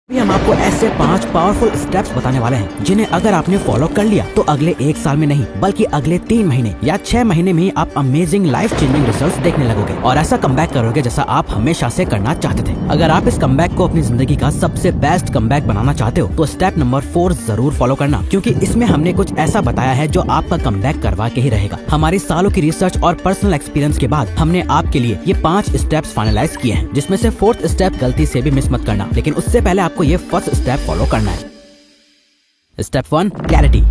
अभी हम आपको ऐसे 5 पावरफुल स्टेप्स बताने वाले हैं जिन्हें अगर आपने फॉलो कर लिया तो अगले 1 साल में नहीं बल्कि अगले 3 महीने या 6 महीने में ही आप अमेजिंग लाइफ चेंजिंग रिजल्ट्स देखने लगोगे और ऐसा कमबैक करोगे जैसा आप हमेशा से करना चाहते थे। अगर आप इस कमबैक को अपनी जिंदगी का सबसे बेस्ट कमबैक बनाना चाहते हो तो स्टेप नंबर 4 जरूर फॉलो करना, क्योंकि इसमें हमने कुछ ऐसा बताया है जो आपका कमबैक करवा के ही रहेगा। हमारी सालों की रिसर्च और पर्सनल एक्सपीरियंस के बाद हमने आपके लिए ये 5 स्टेप्स फाइनलाइज किए हैं, जिसमें से 4th स्टेप गलती से भी मिस मत करना, लेकिन उससे पहले आपको ये फर्स्ट स्टेप फॉलो करना है। Step 1, clarity.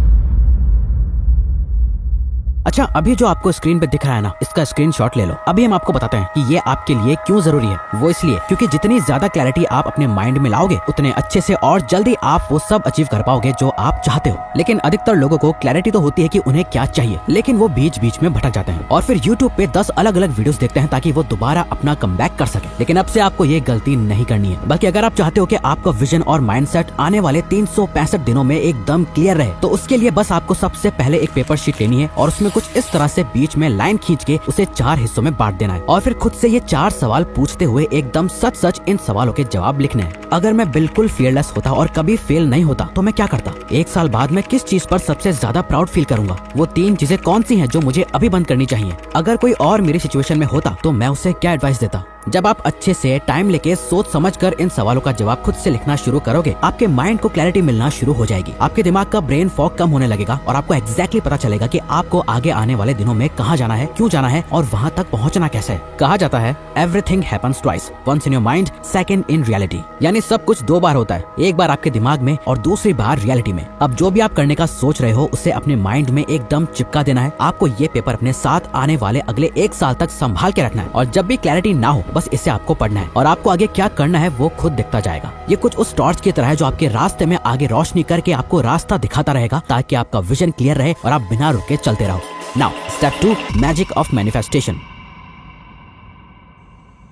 अच्छा, अभी जो आपको स्क्रीन पे दिख रहा है ना, इसका स्क्रीनशॉट ले लो। अभी हम आपको बताते हैं कि ये आपके लिए क्यों जरूरी है। वो इसलिए क्योंकि जितनी ज्यादा क्लैरिटी आप अपने माइंड में लाओगे उतने अच्छे से और जल्दी आप वो सब अचीव कर पाओगे जो आप चाहते हो। लेकिन अधिकतर लोगों को क्लैरिटी तो होती है कि उन्हें क्या चाहिए, लेकिन वो बीच बीच में भटक जाते हैं और फिर यूट्यूब पे 10 अलग अलग वीडियोस देखते हैं ताकि वो दोबारा अपना कमबैक कर सके। लेकिन अब से आपको ये गलती नहीं करनी है, बल्कि अगर आप चाहते हो कि आपका विजन और माइंडसेट आने वाले 365 दिनों में एकदम क्लियर रहे तो उसके लिए बस आपको सबसे पहले एक पेपर शीट लेनी है और उसमें कुछ इस तरह से बीच में लाइन खींच के उसे 4 हिस्सों में बांट देना है और फिर खुद से ये 4 सवाल पूछते हुए एकदम सच सच इन सवालों के जवाब लिखने हैं। अगर मैं बिल्कुल फियरलेस होता और कभी फेल नहीं होता तो मैं क्या करता? 1 साल बाद मैं किस चीज पर सबसे ज्यादा प्राउड फील करूंगा? वो 3 चीजें कौन सी हैं जो मुझे अभी बंद करनी चाहिए? अगर कोई और मेरी सिचुएशन में होता तो मैं उसे क्या एडवाइस देता? जब आप अच्छे से टाइम लेके सोच समझकर इन सवालों का जवाब खुद से लिखना शुरू करोगे, आपके माइंड को क्लैरिटी मिलना शुरू हो जाएगी। आपके दिमाग का ब्रेन फॉग कम होने लगेगा और आपको एग्जैक्टली पता चलेगा कि आपको आगे आने वाले दिनों में कहाँ जाना है, क्यों जाना है और वहाँ तक पहुँचना कैसे है। कहा जाता है everything happens twice, once in your mind, second in reality. यानी सब कुछ 2 बार होता है, एक बार आपके दिमाग में और दूसरी बार रियलिटी में। अब जो भी आप करने का सोच रहे हो उसे अपने माइंड में एकदम चिपका देना है। आपको ये पेपर अपने साथ आने वाले अगले 1 साल तक संभाल के रखना है और जब भी क्लैरिटी ना हो बस इसे आपको पढ़ना है और आपको आगे क्या करना है वो खुद दिखता जाएगा। ये कुछ उस टॉर्च की तरह है जो आपके रास्ते में आगे रोशनी करके आपको रास्ता दिखाता रहेगा ताकि आपका विजन क्लियर रहे और आप बिना रुके चलते रहो। Now step 2, magic of manifestation.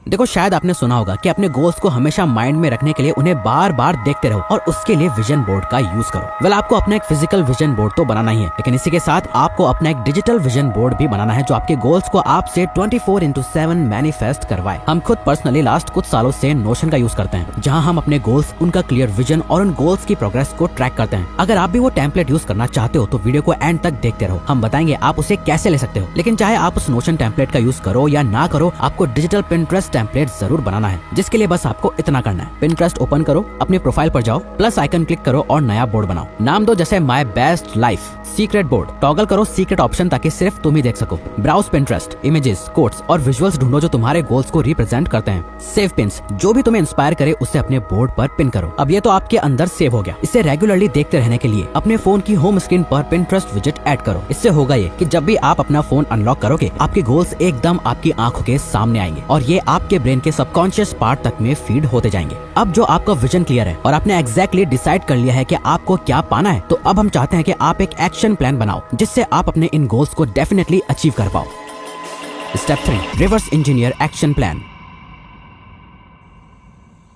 देखो, शायद आपने सुना होगा कि अपने गोल्स को हमेशा माइंड में रखने के लिए उन्हें बार बार देखते रहो और उसके लिए विजन बोर्ड का यूज करो। वेल, आपको अपना एक फिजिकल विजन बोर्ड तो बनाना ही है, लेकिन इसी के साथ आपको अपना एक डिजिटल विजन बोर्ड भी बनाना है जो आपके गोल्स को आपसे 24/7 मैनिफेस्ट करवाए। हम खुद पर्सनली लास्ट कुछ सालों से नोशन का यूज करते हैं, जहाँ हम अपने गोल्स, उनका क्लियर विजन और उन गोल्स की प्रोग्रेस को ट्रैक करते हैं। अगर आप भी वो टेम्पलेट यूज करना चाहते हो तो वीडियो को एंड तक देखते रहो, हम बताएंगे आप उसे कैसे ले सकते हो। लेकिन चाहे आप उस नोशन टेम्पलेट का यूज करो या ना करो, आपको डिजिटल पिंटरेस्ट टेम्पलेट जरूर बनाना है, जिसके लिए बस आपको इतना करना है। पिंटरेस्ट ओपन करो, अपने प्रोफाइल पर जाओ, प्लस आइकन क्लिक करो और नया बोर्ड बनाओ। नाम दो जैसे my best life secret board. Toggle करो सीक्रेट ऑप्शन ताकि सिर्फ तुम ही देख सको। ब्राउज पिंटरेस्ट, इमेजेस, कोट्स और विजुअल्स ढूंढो जो तुम्हारे गोल्स को रिप्रेजेंट करते हैं। सेव पिन्स, जो भी तुम्हें इंस्पायर करे उसे अपने बोर्ड पर पिन करो। अब ये तो आपके अंदर सेव हो गया। इसे रेगुलरली देखते रहने के लिए अपने फोन की होम स्क्रीन पर पिंटरेस्ट विजेट ऐड करो। इससे होगा ये कि जब भी आप अपना फोन अनलॉक करोगे आपके गोल्स एकदम आपकी आंखों के सामने आएंगे और ये आपके ब्रेन के सबकॉन्शियस पार्ट तक में फीड होते जाएंगे। अब जो आपका विजन क्लियर है और आपने एग्जैक्टली डिसाइड कर लिया है कि आपको क्या पाना है, तो अब हम चाहते हैं कि आप एक एक्शन प्लान बनाओ जिससे आप अपने इन गोल्स को डेफिनेटली अचीव कर पाओ। Step 3, reverse engineer action plan.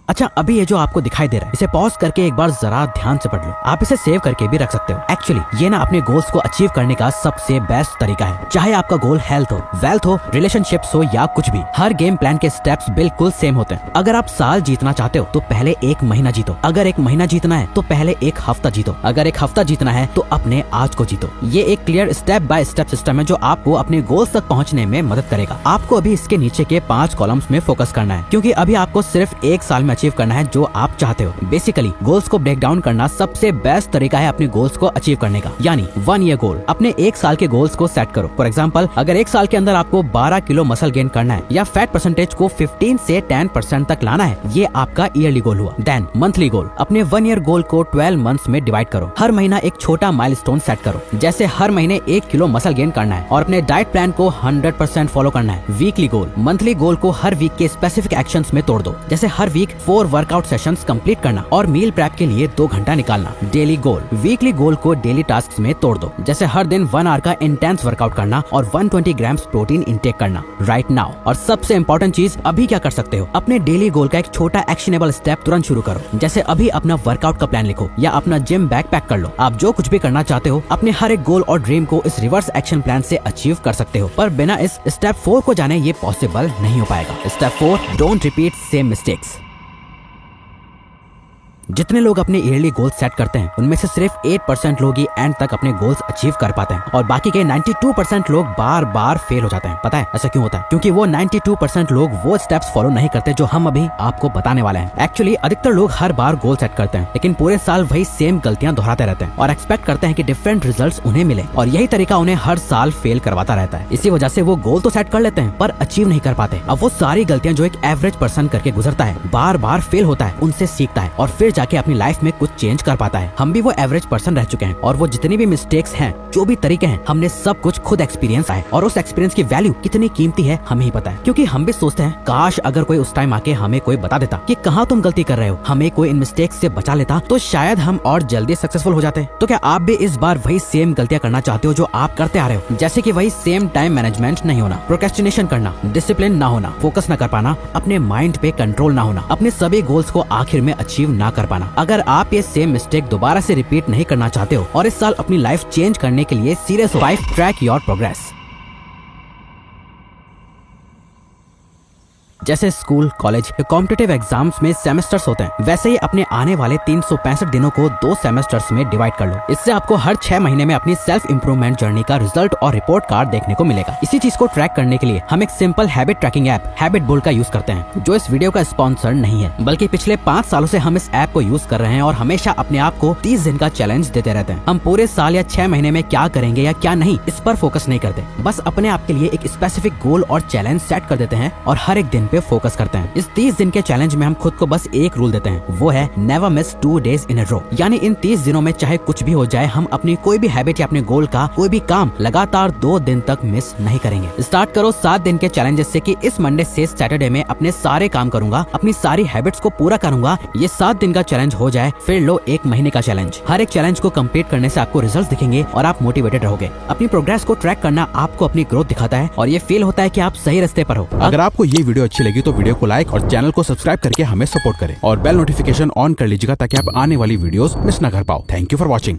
अच्छा, अभी ये जो आपको दिखाई दे रहा है इसे पॉज करके एक बार जरा ध्यान से पढ़ लो। आप इसे सेव करके भी रख सकते हो। एक्चुअली ये ना अपने गोल्स को अचीव करने का सबसे बेस्ट तरीका है। चाहे आपका गोल हेल्थ हो, वेल्थ हो, रिलेशनशिप्स हो या कुछ भी, हर गेम प्लान के स्टेप्स बिल्कुल सेम होते हैं। अगर आप साल जीतना चाहते हो तो पहले 1 महीना जीतो। अगर 1 महीना जीतना है तो पहले 1 हफ्ता जीतो। अगर 1 हफ्ता जीतना है तो अपने आज को जीतो। ये एक clear step by step system है जो आपको अपने गोल्स तक पहुँचने में मदद करेगा। आपको अभी इसके नीचे के 5 कॉलम्स में फोकस करना है, क्योंकि अभी आपको सिर्फ 1 साल में अचीव करना है जो आप चाहते हो। बेसिकली गोल्स को ब्रेक डाउन करना सबसे बेस्ट तरीका है अपने गोल्स को अचीव करने का। यानी 1 ईयर गोल, अपने 1 साल के गोल्स को सेट करो। फॉर एग्जांपल, अगर 1 साल के अंदर आपको 12 किलो मसल गेन करना है या फैट परसेंटेज को 15 से 10% तक लाना है, ये आपका ईयरली गोल हुआ। देन मंथली गोल, अपने 1 ईयर गोल को 12 मंथ्स में डिवाइड करो। हर महीना एक छोटा माइलस्टोन सेट करो, जैसे हर महीने 1 किलो मसल गेन करना है और अपने डाइट प्लान को 100% फॉलो करना है। वीकली गोल, मंथली गोल को हर वीक के स्पेसिफिक एक्शंस में तोड़ दो, जैसे हर वीक 4 वर्कआउट सेशंस कंप्लीट करना और मील प्रेप के लिए 2 घंटा निकालना। डेली गोल, वीकली गोल को डेली टास्क में तोड़ दो, जैसे हर दिन 1 आवर का इंटेंस वर्कआउट करना और 120 ग्राम्स प्रोटीन इंटेक करना राइट नाउ। और सबसे इंपॉर्टेंट चीज, अभी क्या कर सकते हो, अपने डेली गोल का एक छोटा एक्शनेबल स्टेप तुरंत शुरू करो, जैसे अभी अपना वर्कआउट का प्लान लिखो या अपना जिम बैग पैक कर लो। आप जो कुछ भी करना चाहते हो अपने हर एक गोल और ड्रीम को इस रिवर्स एक्शन प्लान से अचीव कर सकते हो, पर बिना इस स्टेप 4 को जाने ये पॉसिबल नहीं हो पाएगा। Step 4, don't repeat same mistakes. जितने लोग अपने ईयरली गोल्स सेट करते हैं उनमें से सिर्फ 8% लोग ही एंड तक अपने गोल्स अचीव कर पाते हैं और बाकी के 92% लोग बार बार फेल हो जाते हैं। पता है ऐसा क्यों होता है? क्योंकि वो 92% लोग वो स्टेप्स फॉलो नहीं करते जो हम अभी आपको बताने वाले हैं। एक्चुअली अधिकतर लोग हर बार गोल सेट करते हैं लेकिन पूरे साल वही सेम गलतियां दोहराते रहते हैं और एक्सपेक्ट करते हैं कि डिफरेंट रिजल्ट्स उन्हें मिले और यही तरीका उन्हें हर साल फेल करवाता रहता है। इसी वजह से वो गोल तो सेट कर लेते हैं पर अचीव नहीं कर पाते। अब वो सारी गलतियां जो एक एवरेज पर्सन करके गुजरता है, बार बार फेल होता है, उनसे सीखता है और फिर जाके अपनी लाइफ में कुछ चेंज कर पाता है। हम भी वो एवरेज पर्सन रह चुके हैं और वो जितनी भी मिस्टेक्स हैं, जो भी तरीके हैं, हमने सब कुछ खुद एक्सपीरियंस है और उस एक्सपीरियंस की वैल्यू कितनी कीमती है हमें ही पता है। क्योंकि हम भी सोचते हैं काश अगर कोई उस टाइम आके हमें कोई बता देता कि कहाँ तुम गलती कर रहे हो, हमें कोई इन मिस्टेक्स से बचा लेता तो शायद हम और जल्दी सक्सेसफुल हो जाते। तो क्या आप भी इस बार वही सेम गलतियां करना चाहते हो जो आप करते आ रहे हो? जैसे कि वही सेम टाइम मैनेजमेंट नहीं होना, प्रोक्रेस्टिनेशन करना, डिसिप्लिन ना होना, फोकस ना कर पाना, अपने माइंड पे कंट्रोल ना होना, अपने सभी गोल्स को आखिर में अचीव ना कर पाना। अगर आप ये सेम मिस्टेक दोबारा से रिपीट नहीं करना चाहते हो और इस साल अपनी लाइफ चेंज करने के लिए सीरियस हो, 5 ट्रैक योर प्रोग्रेस। जैसे स्कूल, कॉलेज या कॉम्पिटिटिव एग्जाम्स में सेमेस्टर्स होते हैं, वैसे ही अपने आने वाले 365 दिनों को 2 सेमेस्टर्स में डिवाइड कर लो। इससे आपको हर 6 महीने में अपनी सेल्फ इंप्रूवमेंट जर्नी का रिजल्ट और रिपोर्ट कार्ड देखने को मिलेगा। इसी चीज को ट्रैक करने के लिए हम एक simple habit tracking app habit bull का यूज करते हैं, जो इस वीडियो का स्पॉन्सर नहीं है, बल्कि पिछले 5 सालों से हम इस ऐप को यूज कर रहे हैं और हमेशा अपने आप को 30 दिन का चैलेंज देते रहते हैं। हम पूरे साल या 6 महीने में क्या करेंगे या क्या नहीं, इस पर फोकस नहीं करते, बस अपने आप के लिए एक स्पेसिफिक गोल और चैलेंज सेट कर देते हैं और हर एक दिन पे फोकस करते हैं। इस 30 दिन के चैलेंज में हम खुद को बस एक रूल देते हैं, वो है नेवर मिस 2 days इन अ रो। यानी इन 30 दिनों में चाहे कुछ भी हो जाए, हम अपनी कोई भी हैबिट या अपने गोल का कोई भी काम लगातार 2 दिन तक मिस नहीं करेंगे। स्टार्ट करो 7 दिन के चैलेंजेस से कि इस मंडे से सैटरडे में अपने सारे काम करूंगा, अपनी सारी हैबिट्स को पूरा करूंगा। ये 7 दिन का चैलेंज हो जाए, फिर लो 1 महीने का चैलेंज। हर एक चैलेंज को कंप्लीट करने से आपको रिजल्ट दिखेंगे और आप मोटिवेटेड रहोगे। अपनी प्रोग्रेस को ट्रैक करना आपको अपनी ग्रोथ दिखाता है और ये फील होता है कि आप सही रास्ते पर हो। अगर आपको ये वीडियो अच्छी लगी तो वीडियो को लाइक और चैनल को सब्सक्राइब करके हमें सपोर्ट करें और बेल नोटिफिकेशन ऑन कर लीजिएगा ताकि आप आने वाली वीडियोस मिस ना कर पाओ। Thank you for watching.